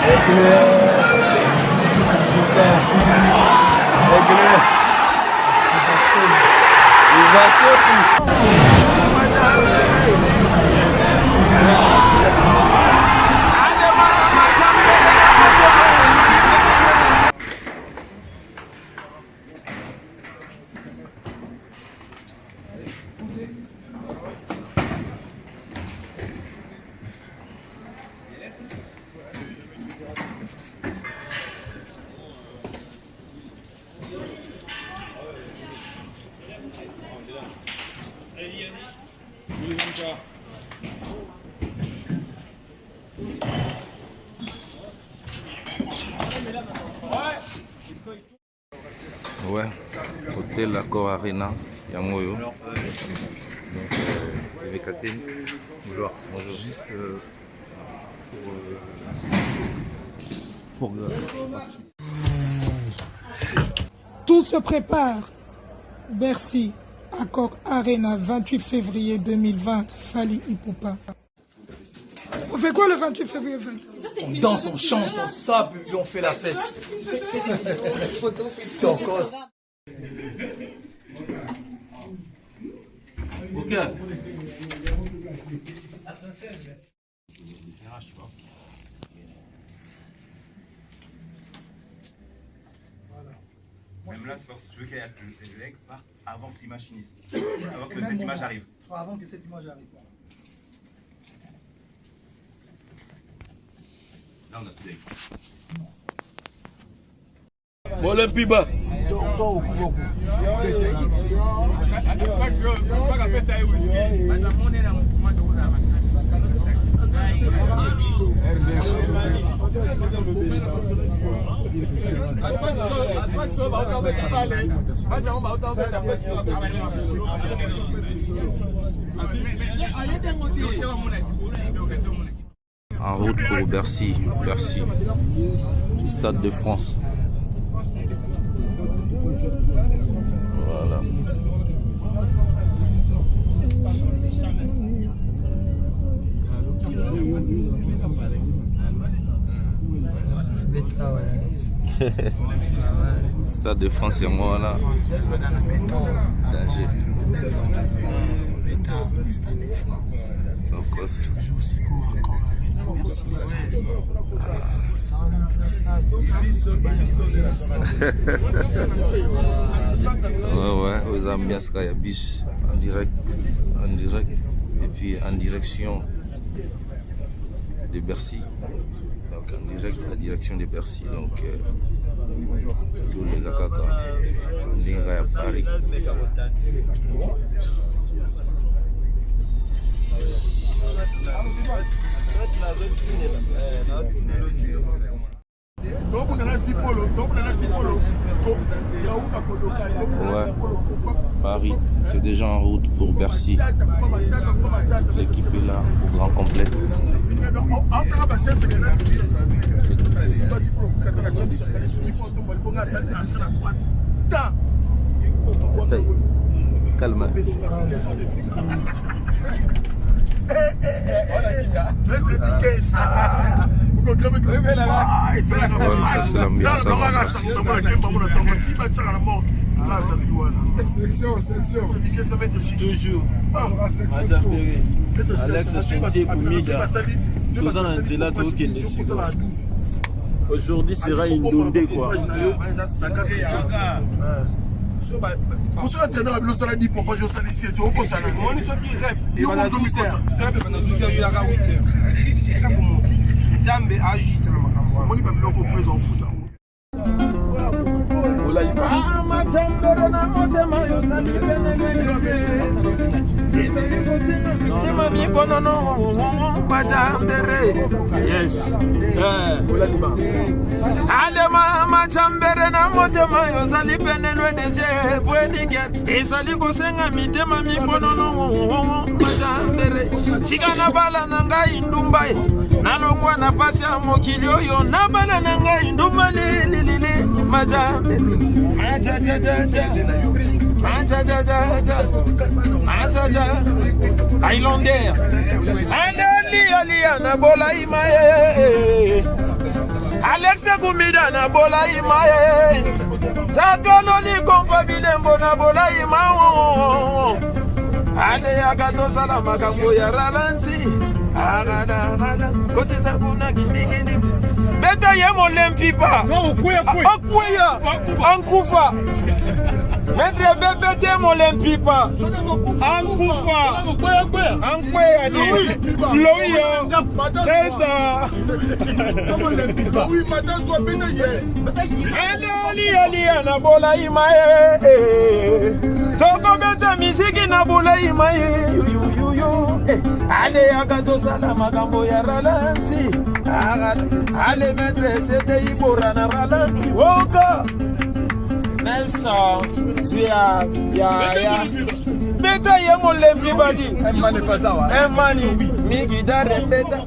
Aigle, Suka, Aigle, Ouais, hôtel Accor Arena, Yamoyo. Donc, Katim. Bonjour. Bonjour. Juste pour Tout se prépare. Bercy, Accor Arena, 28 février 2020, Fally Ipupa. On fait quoi le 28 février 20? On danse, on chante, on sape, puis on fait la fête. C'est en cause. Ok. Même là, c'est parce que je veux que les legs partent avant que l'image finisse. Avant que cette image arrive. Avant que cette image arrive. Là, on a plus d'aigle. Bon, le piba. en route pour Bercy, Stade de France. Voilà. Stade de France et moi là. Danger. Ouais, aux ambiances, il y a bis en direct, et puis en direction de Bercy. Donc en direct à direction de Bercy, donc tous les Akaka, on dirait à Paris. Ouais, Paris, c'est déjà en route pour Bercy. L'équipe est là, au grand complet. Calme. Ça c'est l'ambiance. Section. Toujours. Alex Sunté Koumida. Aujourd'hui sera une dondée quoi. Yes. Adema machambere na motema yo sali penelwe dese pwediget isali kusenga mitema mibonono machambere chikana bala nanga indumbai nalongwa na pasi ya mokili oyo na bala nanga indumba lililili machambere Highlander, Alia na bola imaye. Alexe Kumida na bola imaye Sakano ni kompa bilembo na bola imao Ale agato salama kambo ya ralanti Agada kote sabuna gindingindi Beta ye molempipa Okuya Ankufa Maître bébé molempipa Ankufa Ankuya ni Loyo Tesa Oui, madame, soit bénéfique. Ali na bola imaye Toko beta misiki na bola imaye Ale agato salama kambo ya ralanti Ale maître c'était ibora na ralanti Woka Nelson Zia Ya Beta ye molempi badi Emani Migi dare beta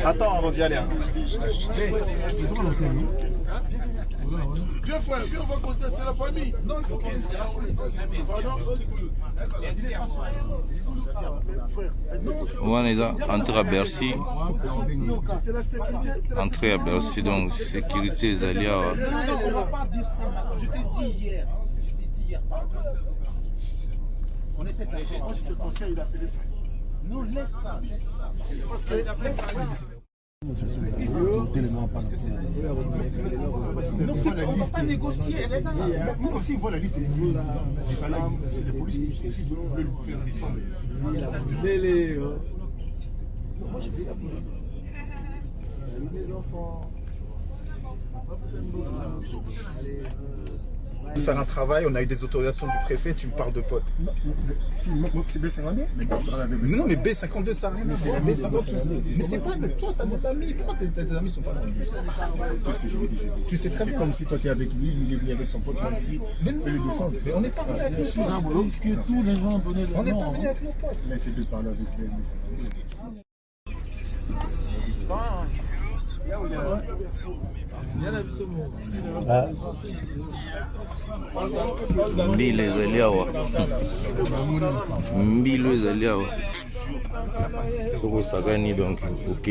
Attends avant d'y aller. Viens, frère, viens, on va continuer, c'est la famille. Non, il faut qu'on On est entré à Bercy. Entré à Bercy, donc sécurité Zalia. On va pas dire ça. Je t'ai dit hier. On était d'accord. Moi, je te conseille d'appeler les frères. Non, laisse ça. Parce que Non, on va pas négocier. nous aussi, on voit la liste. C'est les policiers qui veulent faire descendre. Moi, je vais la dire. Les enfants. Faire un travail, on a eu des autorisations du préfet, tu me parles de potes. C'est B52 Non, mais B52 ça rien. C'est B52. Mais c'est pas de toi, t'as des amis. Pourquoi tes amis sont pas dans le bus? Qu'est-ce que je veux dire? Tu sais très bien. Comme si toi tu es avec lui, il est venu avec son pote, moi je dis, fais-le descendre. Mais on n'est pas venu avec nos potes. Puisque tous les gens donnaient On n'est le pas nom. venu avec nos potes. Mais c'est de parler avec les B52. Mbile ezaliawa mbilo ezaliawa soko sakani donc ok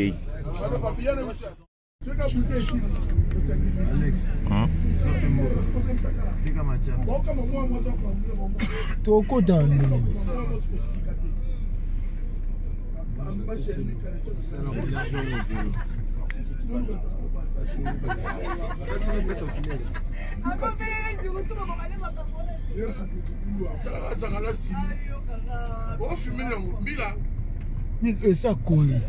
Toko dani. Ça colle.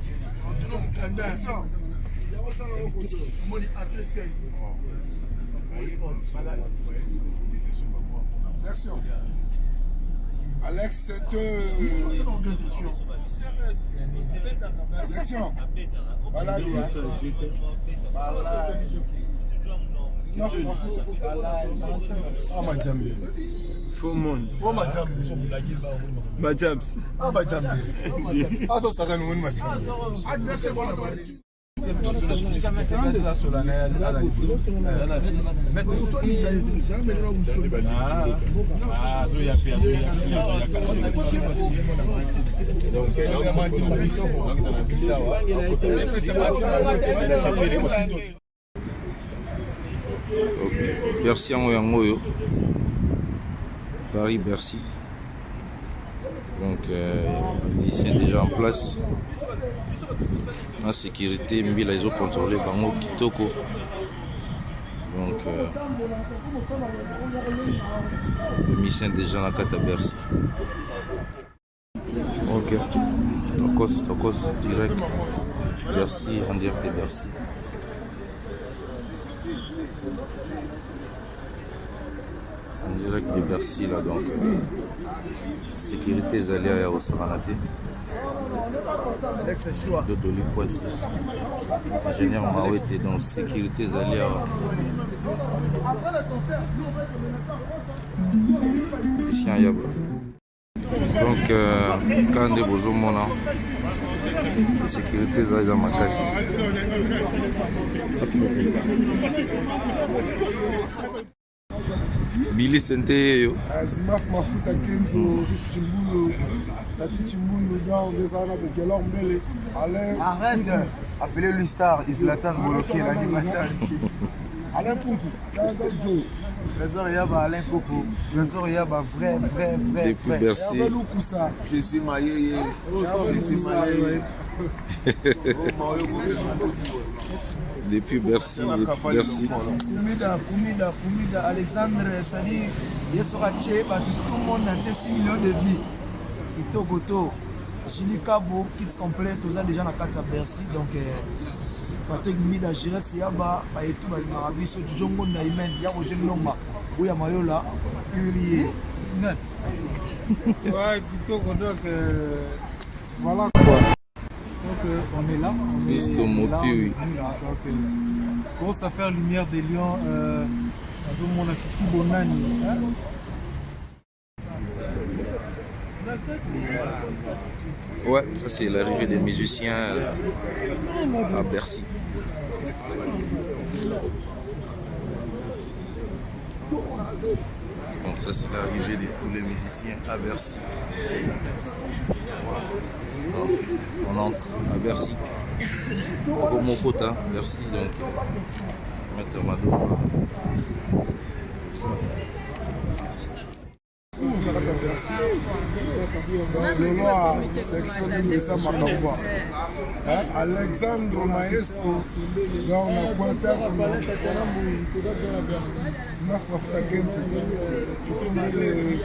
Section. Alex, c'est section. Voilà, sinon, je m'en fous. Ah, ma jambe. Faux monde. Oh, ma jambe. Ma jams. Ah, ma jambe. Ah, ça sera nous, ma jambe. Ah, tu sais, voilà. Bercy yango Paris Bercy. Donc ils sont déjà en place. En sécurité, Mbila ils ont contrôlé Bango Kitoko. Donc les missions déjà dans la Bercy. Ok. Tokos direct. Bercy en direct de Bercy. En direct de Bercy là donc. Sécurité Zalia au Saranate. De Doli Poitiers. Ingénieur Mawete donc sécurité Zalia. Ici en Yaba. Donc, quand des beaux hommes, la sécurité, ça les a makasi. Billy Sente. Zimaf Mafuta Kenzo, Chimbulu, Tati Chimbulu, dans des années de Gelor Mele, Alain. Arrête, appelez-lui Star, Islatan Boloké, l'animateur. Alain Poukou, Joe. Trésor Yaba, Alain Coco. Trésor Yaba, vrai. Depuis Bercy. Je suis marié. Je suis marié. Depuis Bercy. Koumida, Alexandre, c'est-à-dire, il sera tué par tout le monde dans ces 6 millions de vies. Kito Goto, Julie Kabo, kit complet, tout ça déjà dans 4 à Bercy. Donc, Patrick Mida, Jires Yaba, Payetou, Marabi, Sodjongo, Naïmen, Yaroje Lomba, Ouya Mayola, Uli. Ouais, Kito Goto, donc voilà quoi. Donc on est là. Oui. On commence à faire lumière des lions. On a Fifi Bonani. Ouais, ça c'est l'arrivée des musiciens à Bercy. Donc ça c'est l'arrivée de tous les musiciens à Bercy. Donc, on entre à Bercy. Pour mon pote, hein, Bercy, donc Maître Mado. Le loi section de ça Makamba. Alexandre Maestro, dans la Quanta, Zimaf Mafuta Kenzo,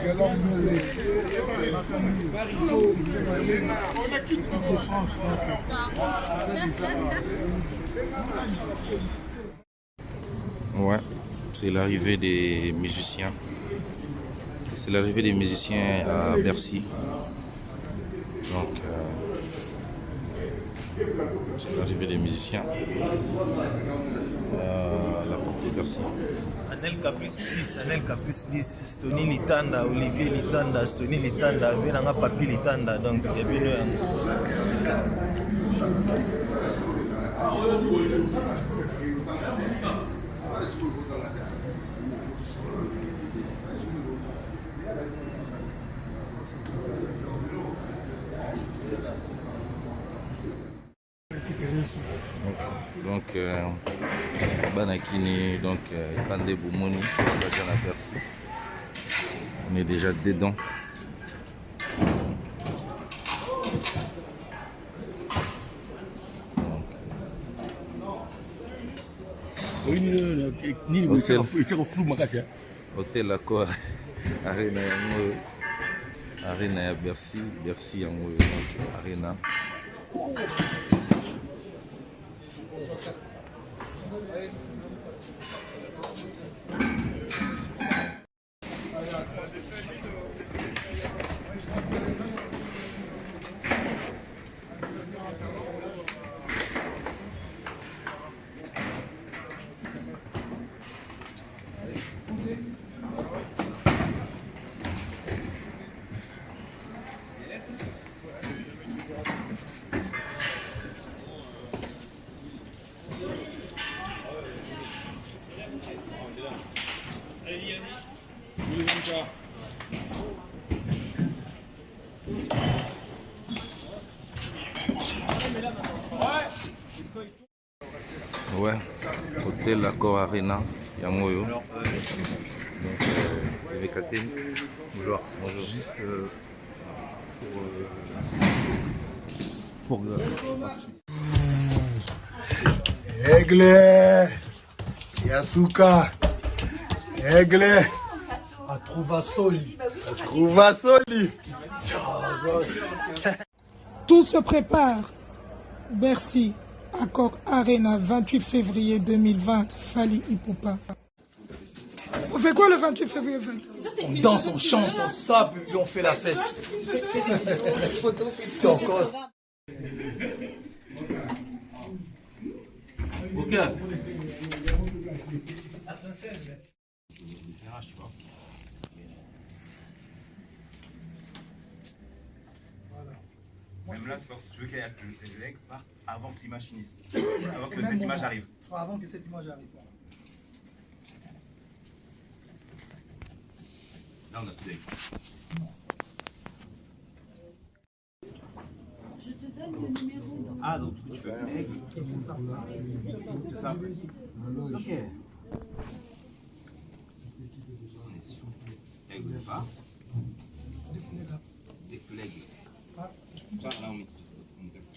Gelor Mele. Ouais, c'est l'arrivée des musiciens. C'est l'arrivée des musiciens à Bercy. Donc, c'est l'arrivée des musiciens à la porte de Bercy. Anel Caprice 10, Stony Litanda, Olivier Litanda, Stony Litanda, Venanga Papi Litanda, donc il y a bien Donc, Banakini, donc Kande Boumoni, à Bercy. On est déjà dedans. Hôtel Accor Arena à Bercy, Bercy en haut, donc Arena. Ouais, hôtel Accor Arena, Yamoyo. Donc, VKT. Bonjour. Bonjour. Juste pour Aigle, Yasuka, Aigle, Atrouvasoli. Tout se prépare. Bercy, Accor Arena, 28 février 2020, Fally Ipupa. On fait quoi le 28 février 20? On danse, on chante, on sape, et on fait la fête. C'est encore. Ok. Même là, c'est pas je veux que l'aigle parte avant que l'image finisse. Avant que cette image arrive. Avant que cette image arrive. Là, on a plus d'aigle. Je te donne le numéro de... Ah, donc tu veux l'aigle. C'est ça. Ok. Aigle part. Dès que l'aigle. Là, on met tout ça. On met comme ça.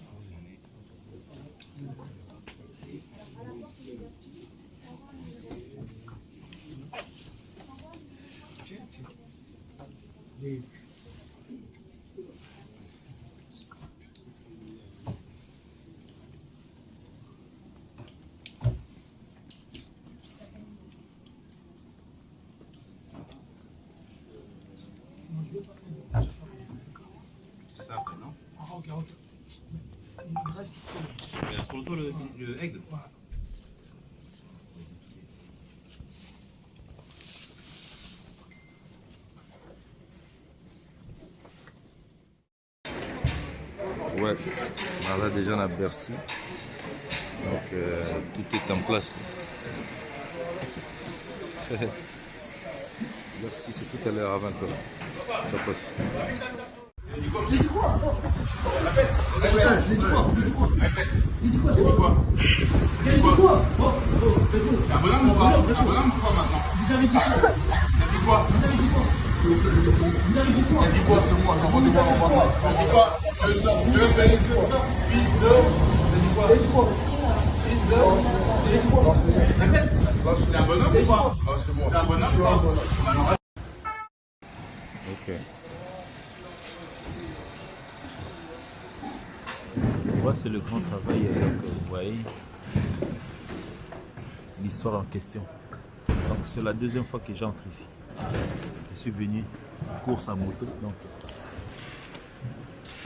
C'est ça après, non? Ah, ok. Il reste pour le aigle. Ouais, voilà déjà on a Bercy. Donc tout est en place. Bercy, c'est tout à l'heure à 20h. Ça passe. Ok. Moi, c'est le grand travail avec, vous voyez, l'histoire en question. Donc, c'est la deuxième fois que j'entre ici. Je suis venu course à moto. Donc,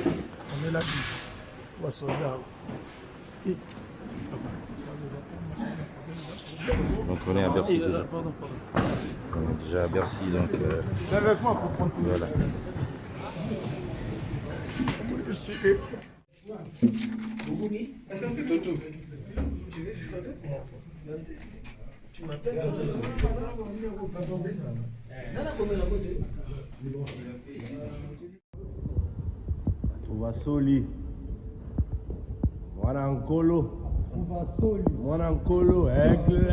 on est là, on va soldat. Donc on est à Bercy déjà. On est déjà à Bercy, donc voilà. Tu m'appelles. Tuvasoli Mwanankolo Mwana Nkolo Aigle